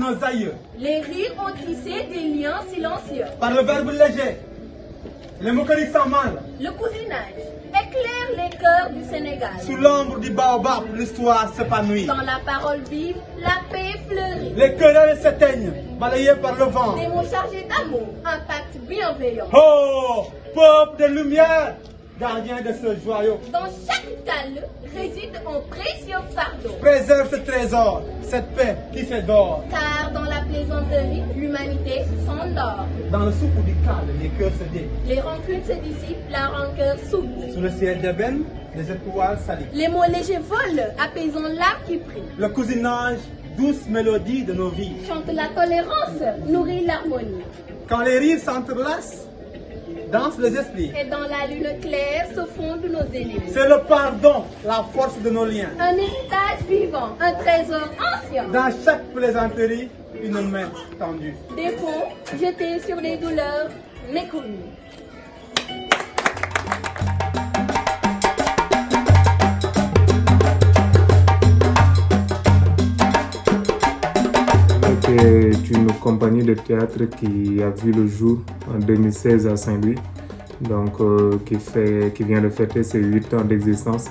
nos aïeux. Les rires ont tissé des liens silencieux. Par le verbe léger, les moqueries sans mal. Le cousinage éclaire les cœurs du Sénégal. Sous l'ombre du baobab, l'histoire s'épanouit. Dans la parole vive, la paix fleurit. Les querelles s'éteignent, balayées par le vent. Des mots chargés d'amour, un pacte bienveillant. Oh, peuple de lumière, gardien de ce joyau. Dans chaque cale réside un précieux fardeau. Préserve ce trésor, cette paix qui s'édore. Car dans la plaisanterie, l'humanité s'endort. Dans le souffle du calme, les cœurs se dient. Les rancunes se dissipent, la rancœur s'oublie. Sous le ciel d'ébène, les étoiles s'allient. Les mots légers volent, apaisant l'art qui prie. Le cousinage, douce mélodie de nos vies. Chante la tolérance, nourrit l'harmonie. Quand les rires s'entrelacent, dansent les esprits. Et dans la lune claire se fondent nos ennemis. C'est le pardon, la force de nos liens. Un héritage vivant, un trésor ancien. Dans chaque plaisanterie, une main tendue. Des ponts jetés sur des douleurs méconnues. C'est une compagnie de théâtre qui a vu le jour en 2016 à Saint-Louis, donc qui vient de fêter ses 8 ans d'existence.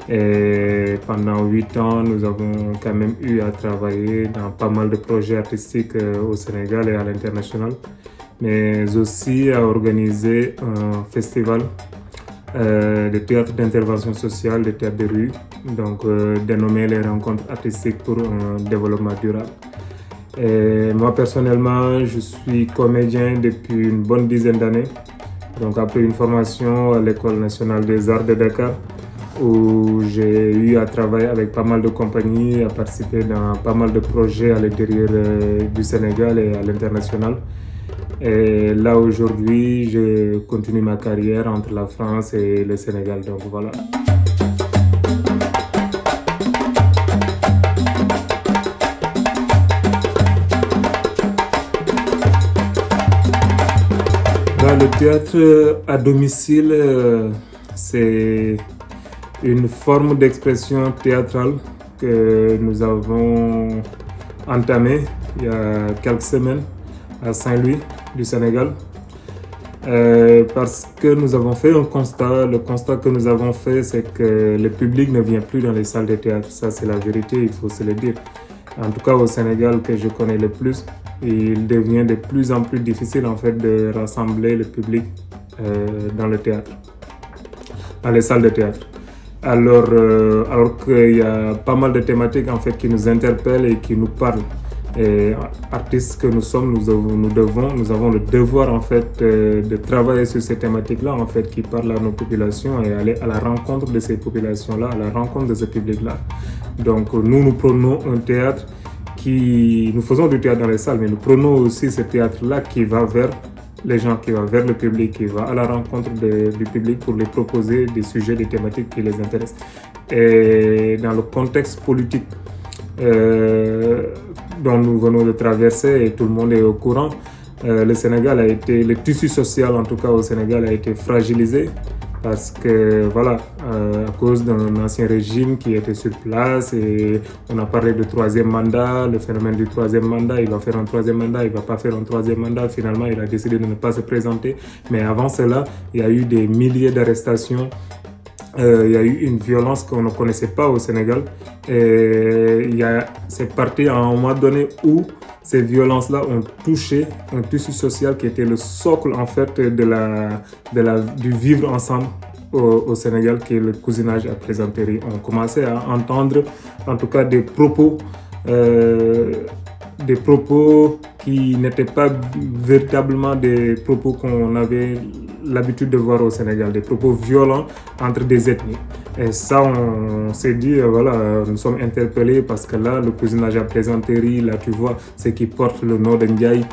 Et pendant 8 ans, nous avons quand même eu à travailler dans pas mal de projets artistiques au Sénégal et à l'international, mais aussi à organiser un festival de théâtre d'intervention sociale, de théâtre de rue, donc dénommé les rencontres artistiques pour un développement durable. Et moi personnellement, je suis comédien depuis une bonne dizaine d'années. Donc après une formation à l'École nationale des arts de Dakar, où j'ai eu à travailler avec pas mal de compagnies, à participer dans pas mal de projets à l'intérieur du Sénégal et à l'international. Et là aujourd'hui, je continue ma carrière entre la France et le Sénégal. Donc voilà. Le théâtre à domicile, c'est une forme d'expression théâtrale que nous avons entamée il y a quelques semaines à Saint-Louis du Sénégal. Parce que nous avons fait un constat. Le constat que nous avons fait, c'est que le public ne vient plus dans les salles de théâtre. Ça, c'est la vérité, il faut se le dire. En tout cas, au Sénégal, que je connais le plus, il devient de plus en plus difficile en fait de rassembler le public dans le théâtre, dans les salles de théâtre. Alors qu'il y a pas mal de thématiques en fait qui nous interpellent et qui nous parlent. Et artistes que nous sommes, nous avons le devoir en fait de travailler sur ces thématiques-là en fait qui parlent à nos populations et aller à la rencontre de ces populations-là, à la rencontre de ce public-là. Donc nous prenons un théâtre nous faisons du théâtre dans les salles, mais nous prenons aussi ce théâtre-là qui va vers les gens, qui va vers le public, qui va à la rencontre du public pour les proposer des sujets, des thématiques qui les intéressent. Et dans le contexte politique dont nous venons de traverser, et tout le monde est au courant, le tissu social en tout cas au Sénégal a été fragilisé parce que voilà, à cause d'un ancien régime qui était sur place, et on a parlé de troisième mandat, le phénomène du troisième mandat, il va faire un troisième mandat, il ne va pas faire un troisième mandat, finalement il a décidé de ne pas se présenter. Mais avant cela, il y a eu des milliers d'arrestations. Il y a eu une violence qu'on ne connaissait pas au Sénégal. Et c'est parti à un moment donné où ces violences-là ont touché un tissu social qui était le socle en fait du vivre ensemble au Sénégal, qui est le cousinage à plaisanterie. On commençait à entendre en tout cas des propos qui n'étaient pas véritablement des propos qu'on avait l'habitude de voir au Sénégal, des propos violents entre des ethnies. Et ça, on s'est dit, voilà, nous sommes interpellés parce que là, le cousinage à plaisanterie, là, tu vois, ceux qui portent le nom de Ndiaye,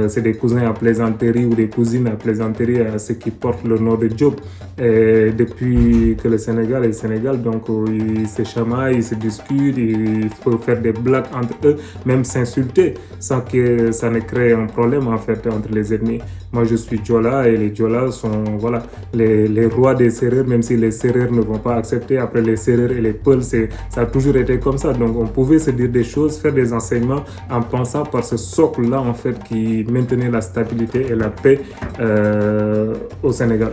c'est des cousins à plaisanterie ou des cousines à plaisanterie à ceux qui portent le nom de Diop. Et depuis que le Sénégal est Sénégal, donc ils se chamaillent, ils se discutent, il faut faire des blagues entre eux, même s'insulter, sans que que ça ne crée un problème en fait entre les ethnies. Moi je suis Diola et les Diola sont voilà, les rois des Sérères, même si les Sérères ne vont pas accepter. Après les Sérères et les Peuls, ça a toujours été comme ça. Donc on pouvait se dire des choses, faire des enseignements en pensant par ce socle-là en fait qui maintenait la stabilité et la paix au Sénégal.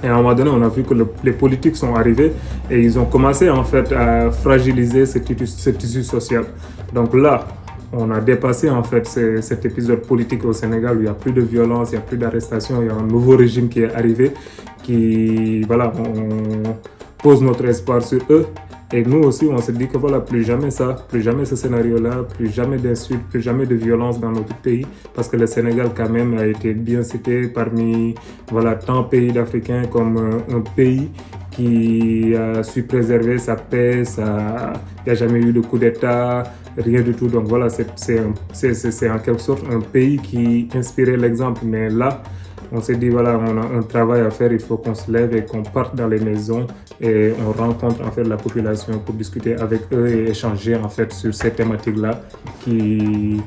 Et à un moment donné, on a vu que les politiques sont arrivés et ils ont commencé en fait à fragiliser ce tissu social. Donc là, on a dépassé en fait cet épisode politique au Sénégal où il n'y a plus de violence, il n'y a plus d'arrestation, il y a un nouveau régime qui est arrivé, qui, voilà, on pose notre espoir sur eux. Et nous aussi, on se dit que voilà, plus jamais ça, plus jamais ce scénario-là, plus jamais d'insultes, plus jamais de violence dans notre pays, parce que le Sénégal quand même a été bien cité parmi voilà, tant de pays d'Africains comme un pays qui a su préserver sa paix, il n'y a jamais eu de coup d'État, rien du tout. Donc voilà, c'est en quelque sorte un pays qui inspirait l'exemple. Mais là, on s'est dit, voilà, on a un travail à faire, il faut qu'on se lève et qu'on parte dans les maisons et on rencontre en fait la population pour discuter avec eux et échanger en fait sur ces thématiques-là qui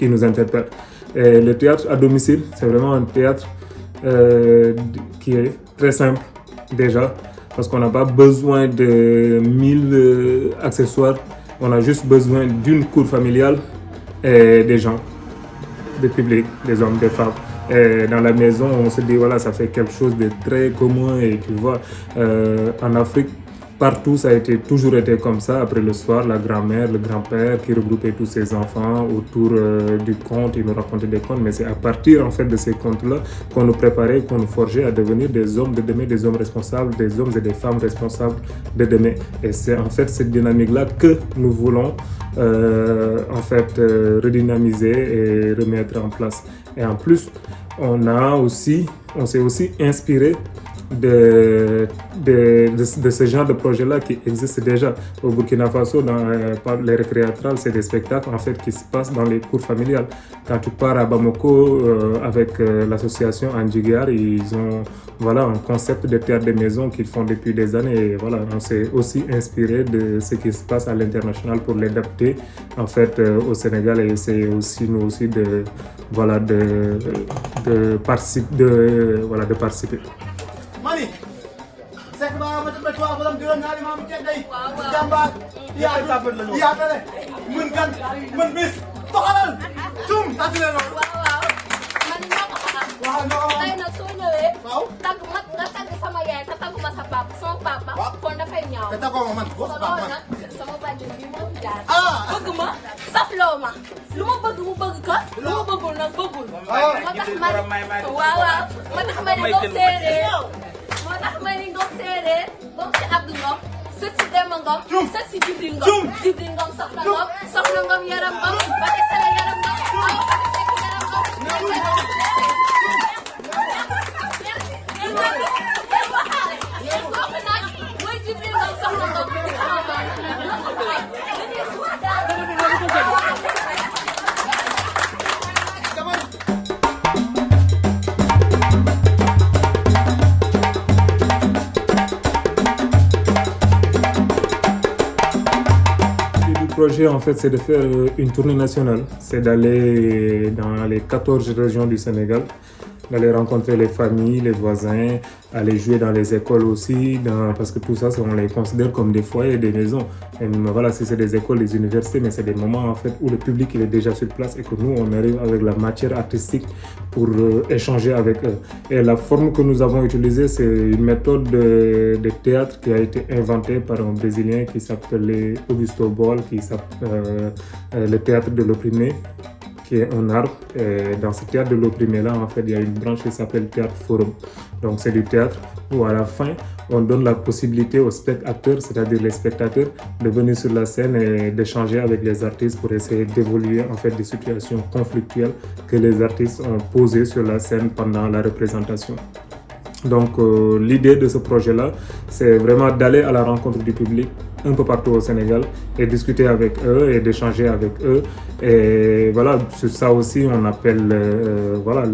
nous interpellent. Et le théâtre à domicile, c'est vraiment un théâtre qui est très simple déjà, parce qu'on n'a pas besoin de 1000 accessoires, on a juste besoin d'une cour familiale et des gens, des publics, des hommes, des femmes. Et dans la maison, on se dit, voilà, ça fait quelque chose de très commun. Et tu vois, en Afrique, partout, ça a toujours été comme ça. Après le soir, la grand-mère, le grand-père qui regroupait tous ses enfants autour du conte, ils nous racontaient des contes. Mais c'est à partir, en fait, de ces contes-là qu'on nous préparait, qu'on nous forgeait à devenir des hommes de demain, des hommes responsables, des hommes et des femmes responsables de demain. Et c'est en fait cette dynamique-là que nous voulons en fait redynamiser et remettre en place. Et en plus, on s'est aussi inspiré de ce genre de projet-là qui existe déjà au Burkina Faso. Dans les récréatrales, c'est des spectacles en fait qui se passent dans les cours familiales. Quand tu pars à Bamako avec l'association Andjigar, ils ont voilà, un concept de théâtre de maison qu'ils font depuis des années. Et voilà, on s'est aussi inspiré de ce qui se passe à l'international pour l'adapter en fait au Sénégal et essayer aussi nous aussi de participer. Mani, saya kebawa macam bertua dalam jalan hari malam cek day. Jambat, iya dapat lalu. Iya kale, menkan, menbis, tokalan, cum, tadi lalu. Wow. Man ñoo ko xamal. Wah, no. Tey nag soo ñëwee. Waaw. Tàgg ma nga tàgg sama yaay te tàggu ma sa papa sama papa. Waaw. Kon dafay ñaaw. Kita kau man, gua So tak loolu man. nag sama bàjjen bi moo fi jaar. Ah. Bëgg ma safloo ma. Lu ma bëgg mu bëgg ko. Lu ma bëggul nag bëggul. Ah. Moo tax ma waaw. Moo tax ma ne Ngom séeréer. Moo tax ma ne Ngom séeréer. Ngom si Abdou Ngom. Sët si Demba Ngom. Sët si Jibril Ngom. Jibril Ngom soxna Ngom. Soxna Ngom yaram Ngom. Bate Sele yaram Ngom. Awa Bate Sekk yaram Ngom. Le projet en fait c'est de faire une tournée nationale, c'est d'aller dans les 14 régions du Sénégal, d'aller rencontrer les familles, les voisins, aller jouer dans les écoles aussi, parce que tout ça on les considère comme des foyers, des maisons. Et voilà, si c'est des écoles, des universités, mais c'est des moments en fait où le public il est déjà sur place et que nous on arrive avec la matière artistique pour échanger avec eux. Et la forme que nous avons utilisée, c'est une méthode de théâtre qui a été inventée par un Brésilien qui s'appelait Augusto Boal, qui s'appelle le théâtre de l'opprimé, qui est un arbre. Et dans ce théâtre de l'opprimé-là, en fait, il y a une branche qui s'appelle Théâtre Forum. Donc, c'est du théâtre où, à la fin, on donne la possibilité aux spectateurs, c'est-à-dire les spectateurs, de venir sur la scène et d'échanger avec les artistes pour essayer d'évoluer, en fait, des situations conflictuelles que les artistes ont posées sur la scène pendant la représentation. Donc, l'idée de ce projet-là, c'est vraiment d'aller à la rencontre du public un peu partout au Sénégal et discuter avec eux et d'échanger avec eux. Et voilà, sur ça aussi, on appelle voilà,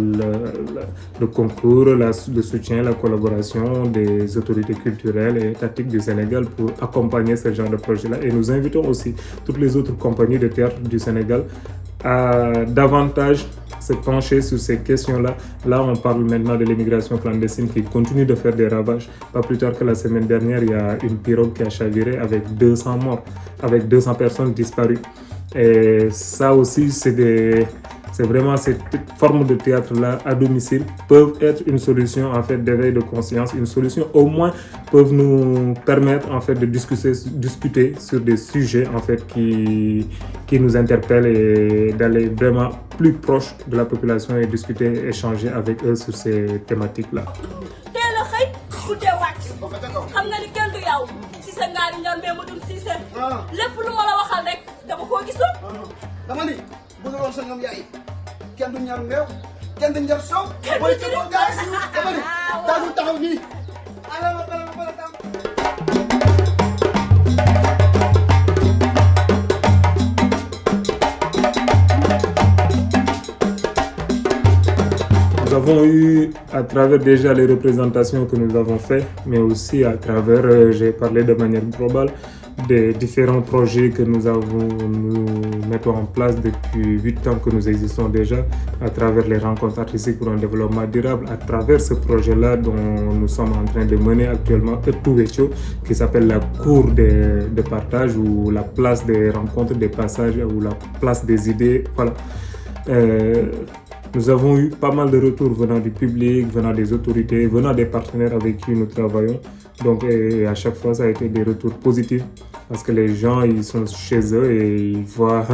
le concours, le soutien, la collaboration des autorités culturelles et étatiques du Sénégal pour accompagner ce genre de projet-là. Et nous invitons aussi toutes les autres compagnies de théâtre du Sénégal à davantage se pencher sur ces questions-là. Là, on parle maintenant de l'immigration clandestine qui continue de faire des ravages. Pas plus tard que la semaine dernière, il y a une pirogue qui a chaviré avec 200 morts, avec 200 personnes disparues. Et ça aussi, c'est vraiment cette forme de théâtre-là à domicile peuvent être une solution en fait d'éveil de conscience, une solution au moins peuvent nous permettre en fait de discuter sur des sujets en fait qui nous interpellent et d'aller vraiment plus proche de la population et discuter, échanger avec eux sur ces thématiques-là. xam nga ni kenn du yow si sa ngaari ñoom mais mu dul si sa lépp lu ma la waxal rek dama koo gisul. dama ni bu dul woon sa ñoom yaay kenn du ñaar meew kenn du ñaar soow. mooy ci kaw gars yi dama ni daanu taxaw nii. Nous avons eu, à travers déjà les représentations que nous avons faites, mais aussi à travers, j'ai parlé de manière globale, des différents projets que nous mettons en place depuis 8 ans que nous existons déjà, à travers les rencontres artistiques pour un développement durable, à travers ce projet-là dont nous sommes en train de mener actuellement, qui s'appelle la cour de partage ou la place des rencontres, des passages ou la place des idées. Voilà. Nous avons eu pas mal de retours venant du public, venant des autorités, venant des partenaires avec qui nous travaillons. Donc à chaque fois, ça a été des retours positifs parce que les gens, ils sont chez eux et ils voient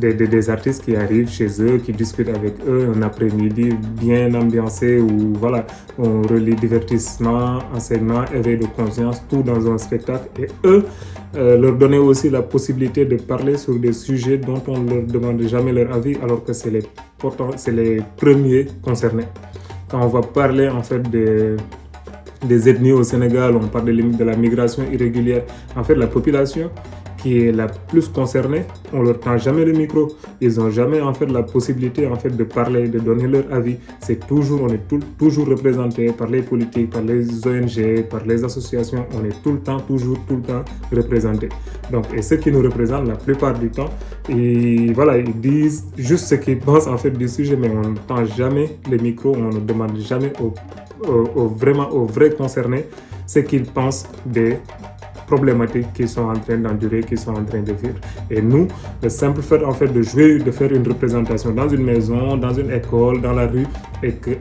des artistes qui arrivent chez eux, qui discutent avec eux un après-midi bien ambiancé où voilà, on relie divertissement, enseignement, éveil de conscience, tout dans un spectacle. Et eux, leur donner aussi la possibilité de parler sur des sujets dont on ne leur demande jamais leur avis alors que c'est les premiers concernés. Quand on va parler en fait des ethnies au Sénégal, on parle de la migration irrégulière, en fait la population qui est la plus concernée, on leur tend jamais le micro. Ils n'ont jamais en fait la possibilité en fait de parler, de donner leur avis. On est toujours représenté par les politiques, par les ONG, par les associations. On est tout le temps représenté. Donc, et ceux qui nous représentent la plupart du temps, et voilà, ils disent juste ce qu'ils pensent en fait du sujet, mais on ne tend jamais les micros, on ne demande jamais aux vrais concernés ce qu'ils pensent des problématiques qui sont en train d'endurer, qui sont en train de vivre. Et nous, le simple fait en fait de jouer, de faire une représentation dans une maison, dans une école, dans la rue, et que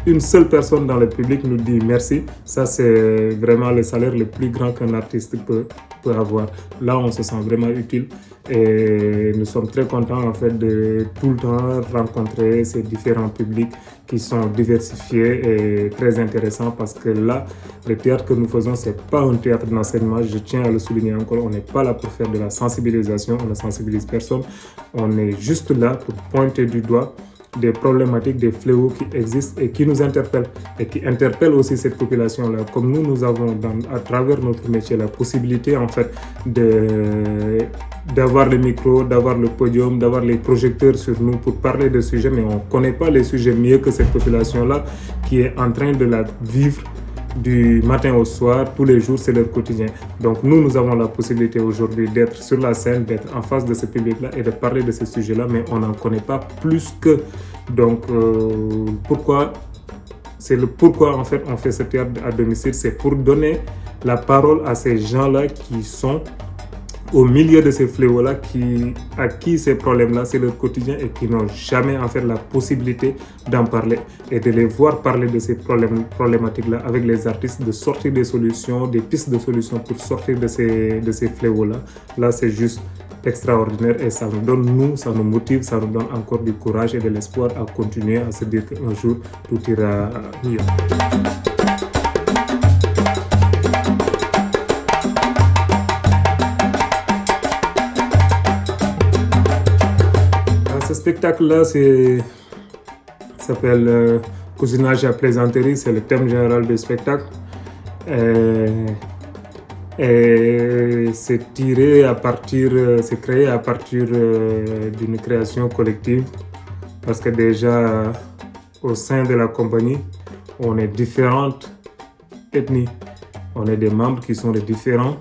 une seule personne dans le public nous dit merci, ça c'est vraiment le salaire le plus grand qu'un artiste peut avoir. Là, on se sent vraiment utile et nous sommes très contents en fait de tout le temps rencontrer ces différents publics qui sont diversifiés et très intéressants parce que là, le théâtre que nous faisons, c'est pas un théâtre d'enseignement, je tiens à le souligner encore, on n'est pas là pour faire de la sensibilisation, on ne sensibilise personne, on est juste là pour pointer du doigt des problématiques, des fléaux qui existent et qui nous interpellent et qui interpellent aussi cette population-là. Comme nous avons à travers notre métier la possibilité en fait d'avoir le micro, d'avoir le podium, d'avoir les projecteurs sur nous pour parler de sujets, mais on ne connaît pas les sujets mieux que cette population-là qui est en train de la vivre du matin au soir, tous les jours, c'est leur quotidien. Donc nous avons la possibilité aujourd'hui d'être sur la scène, d'être en face de ce public-là et de parler de ces sujets-là, mais on n'en connaît pas plus qu'eux. Donc pourquoi en fait on fait ce théâtre à domicile, c'est pour donner la parole à ces gens-là qui sont au milieu de ces fléaux-là, à qui ces problèmes-là, c'est leur quotidien et qui n'ont jamais en fait la possibilité d'en parler et de les voir parler de ces problématiques-là avec les artistes, de sortir des solutions, des pistes de solutions pour sortir de ces fléaux-là. Là, c'est juste extraordinaire et ça nous motive, ça nous donne encore du courage et de l'espoir à continuer à se dire qu'un jour, tout ira mieux. Ce spectacle-là s'appelle Cousinage à plaisanterie, c'est le thème général du spectacle. Et c'est créé à partir d'une création collective parce que déjà au sein de la compagnie, on est différentes ethnies. On est des membres qui sont de différentes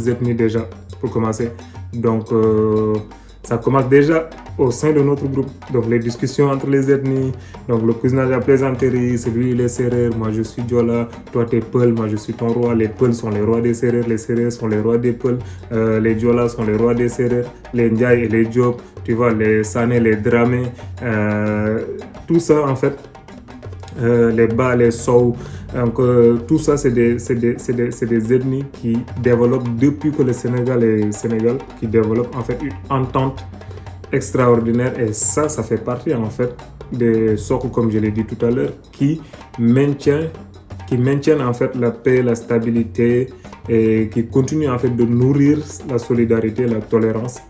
ethnies déjà, pour commencer. Donc Ça commence déjà au sein de notre groupe. Donc les discussions entre les ethnies, donc le cousinage à plaisanterie, c'est lui il est Sérère, moi je suis Diola, toi t'es Peul, moi je suis ton roi. Les Peuls sont les rois des Sérères, les Sérères sont les rois des Peuls, les Diola sont les rois des Sérères, les Ndiaye et les Diop, tu vois, les Sané, les Dramé, tout ça en fait, les Ba, les Sow. Donc tout ça c'est des ethnies qui développent depuis que le Sénégal est Sénégal, qui développent en fait une entente extraordinaire, et ça fait partie en fait des socles, comme je l'ai dit tout à l'heure, qui maintiennent en fait la paix, la stabilité, et qui continuent en fait de nourrir la solidarité, la tolérance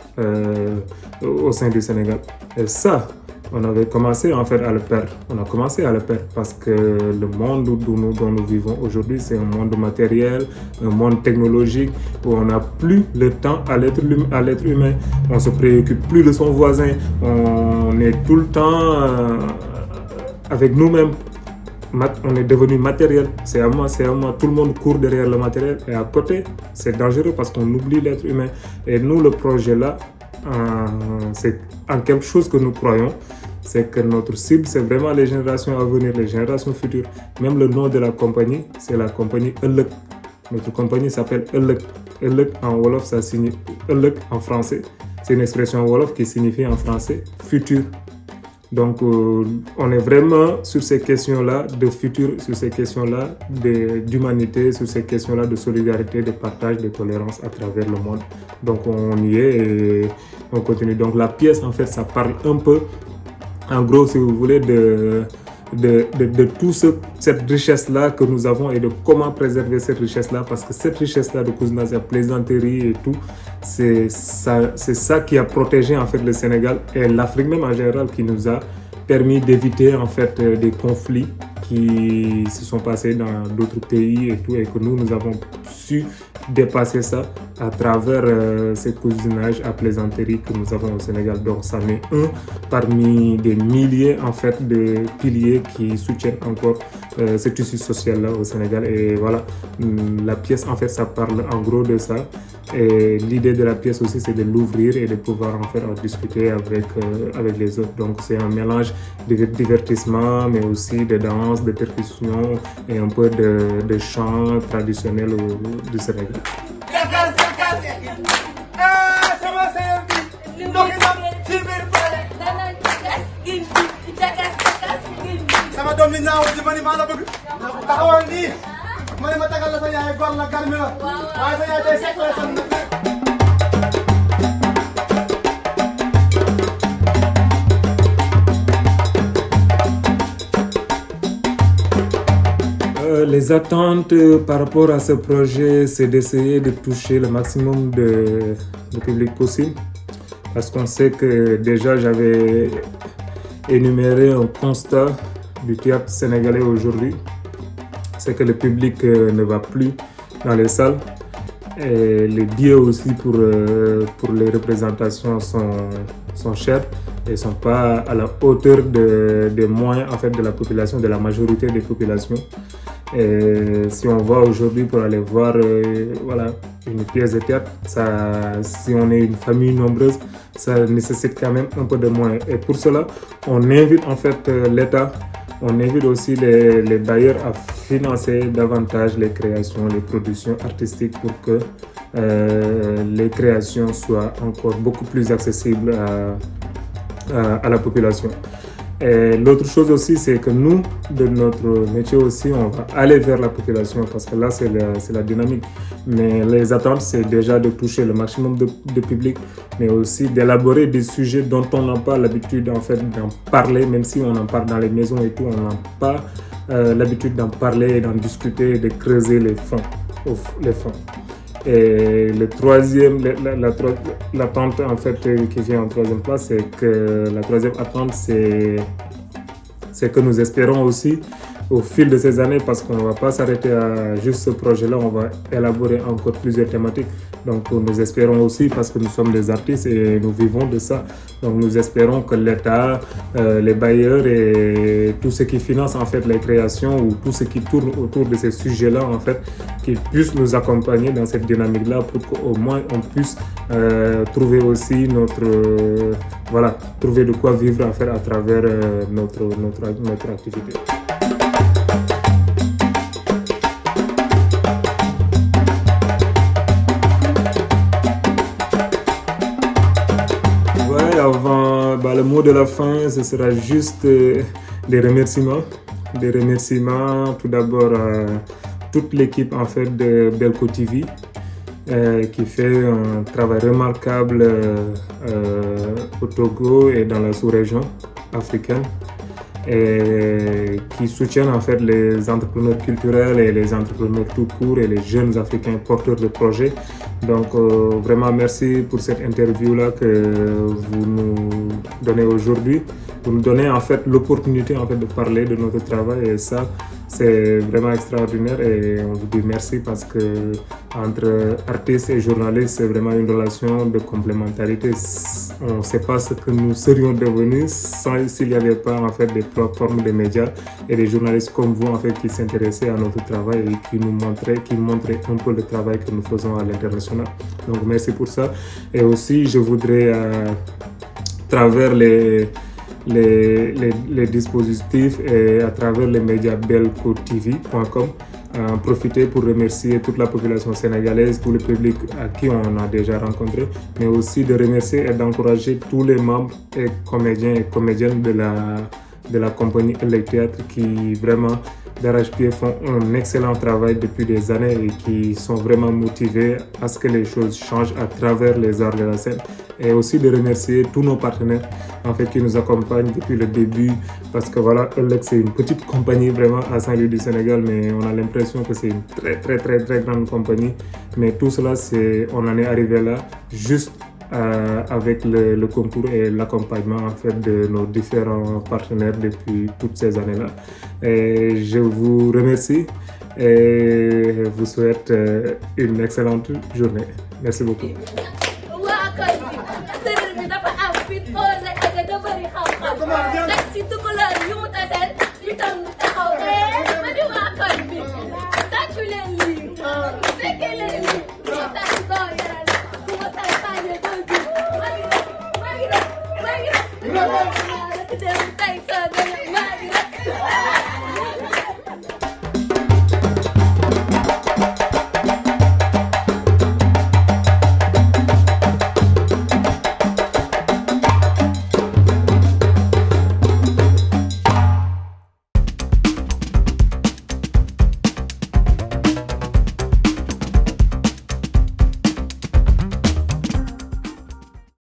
au sein du Sénégal. Et ça, on avait commencé en fait à le perdre. On a commencé à le perdre parce que le monde dont nous vivons aujourd'hui, c'est un monde matériel, un monde technologique où on n'a plus le temps à l'être humain. On se préoccupe plus de son voisin. On est tout le temps avec nous-mêmes. On est devenu matériel. C'est à moi. Tout le monde court derrière le matériel. Et à côté, c'est dangereux parce qu'on oublie l'être humain. Et nous, le projet là, c'est en quelque chose que nous croyons, c'est que notre cible, c'est vraiment les générations à venir, les générations futures. Même le nom de la compagnie, c'est la compagnie Ëllëg. Notre compagnie s'appelle Ëllëg. Ëllëg en Wolof, ça signifie Ëllëg en français. C'est une expression Wolof qui signifie en français futur. Donc, on est vraiment sur ces questions-là de futur, sur ces questions-là d'humanité, sur ces questions-là de solidarité, de partage, de tolérance à travers le monde. Donc, on y est et on continue. Donc, la pièce, en fait, ça parle un peu, en gros, si vous voulez, de toute cette richesse-là que nous avons et de comment préserver cette richesse-là, parce que cette richesse-là de cousinage, la plaisanterie et tout, c'est ça qui a protégé en fait le Sénégal et l'Afrique même en général, qui nous a permis d'éviter en fait des conflits qui se sont passés dans d'autres pays et tout, et que nous avons su dépasser ça à travers ces cousinages à plaisanterie que nous avons au Sénégal. Donc ça n'est un parmi des milliers en fait de piliers qui soutiennent encore ce tissu social là au Sénégal. Et voilà, la pièce en fait ça parle en gros de ça, et l'idée de la pièce aussi c'est de l'ouvrir et de pouvoir en fait en discuter avec les autres. Donc c'est un mélange de divertissement mais aussi de danse, de percussion et un peu de chant traditionnel du Sénégal. sama doom bi naaw di ma ni maa la bëgg taxawal nii ma ne ma tagal la sa yaay gor la garmi la waaye sa yaay day sekk la sa nag. Les attentes par rapport à ce projet, c'est d'essayer de toucher le maximum de public possible, parce qu'on sait que déjà j'avais énuméré un constat du théâtre sénégalais aujourd'hui, c'est que le public ne va plus dans les salles, et les billets aussi pour les représentations sont chers et ne sont pas à la hauteur des moyens en fait, de la population, de la majorité des populations. Et si on va aujourd'hui pour aller voir voilà, une pièce de théâtre, si on est une famille nombreuse, ça nécessite quand même un peu de moyens. Et pour cela, on invite en fait l'État, on invite aussi les bailleurs à financer davantage les créations, les productions artistiques pour que les créations soient encore beaucoup plus accessibles à la population. Et l'autre chose aussi, c'est que nous, de notre métier aussi, on va aller vers la population, parce que là, c'est la dynamique. Mais les attentes, c'est déjà de toucher le maximum de public, mais aussi d'élaborer des sujets dont on n'a pas l'habitude en fait, d'en parler, même si on en parle dans les maisons et tout, on n'a pas l'habitude d'en parler, d'en discuter et de creuser les fonds. Et le troisième, l'attente en fait qui vient en troisième place, c'est que la troisième attente, c'est que nous espérons aussi au fil de ces années, parce qu'on ne va pas s'arrêter à juste ce projet-là, on va élaborer encore plusieurs thématiques. Donc nous espérons aussi, parce que nous sommes des artistes et nous vivons de ça, donc nous espérons que l'État, les bailleurs et tout ce qui finance en fait les créations ou tout ce qui tourne autour de ces sujets-là, en fait, qu'ils puissent nous accompagner dans cette dynamique-là pour qu'au moins on puisse trouver aussi trouver de quoi vivre en fait à travers notre activité. Le mot de la fin, ce sera juste des remerciements. Des remerciements tout d'abord à toute l'équipe en fait de Belco TV qui fait un travail remarquable au Togo et dans la sous-région africaine et qui soutiennent en fait les entrepreneurs culturels et les entrepreneurs tout court et les jeunes africains porteurs de projets. Donc vraiment merci pour cette interview-là que vous nous donnez aujourd'hui. Vous nous donnez en fait l'opportunité en fait de parler de notre travail et ça c'est vraiment extraordinaire et on vous dit merci parce que entre artistes et journalistes c'est vraiment une relation de complémentarité. On ne sait pas ce que nous serions devenus s'il n'y avait pas en fait des plateformes de médias et des journalistes comme vous en fait qui s'intéressaient à notre travail et qui montraient un peu le travail que nous faisons à l'international. Donc merci pour ça et aussi je voudrais à travers les dispositifs et à travers les médias belcotv.com profiter pour remercier toute la population sénégalaise, tout le public à qui on a déjà rencontré, mais aussi de remercier et d'encourager tous les membres et comédiens et comédiennes de la compagnie Elec Théâtre qui vraiment d'arrache-pied font un excellent travail depuis des années et qui sont vraiment motivés à ce que les choses changent à travers les arts de la scène. Et aussi de remercier tous nos partenaires en fait qui nous accompagnent depuis le début parce que voilà, Elec c'est une petite compagnie vraiment à Saint-Louis du Sénégal mais on a l'impression que c'est une très grande compagnie. Mais tout cela, on en est arrivé là juste avec le concours et l'accompagnement en fait de nos différents partenaires depuis toutes ces années-là. Et je vous remercie et vous souhaite une excellente journée. Merci beaucoup.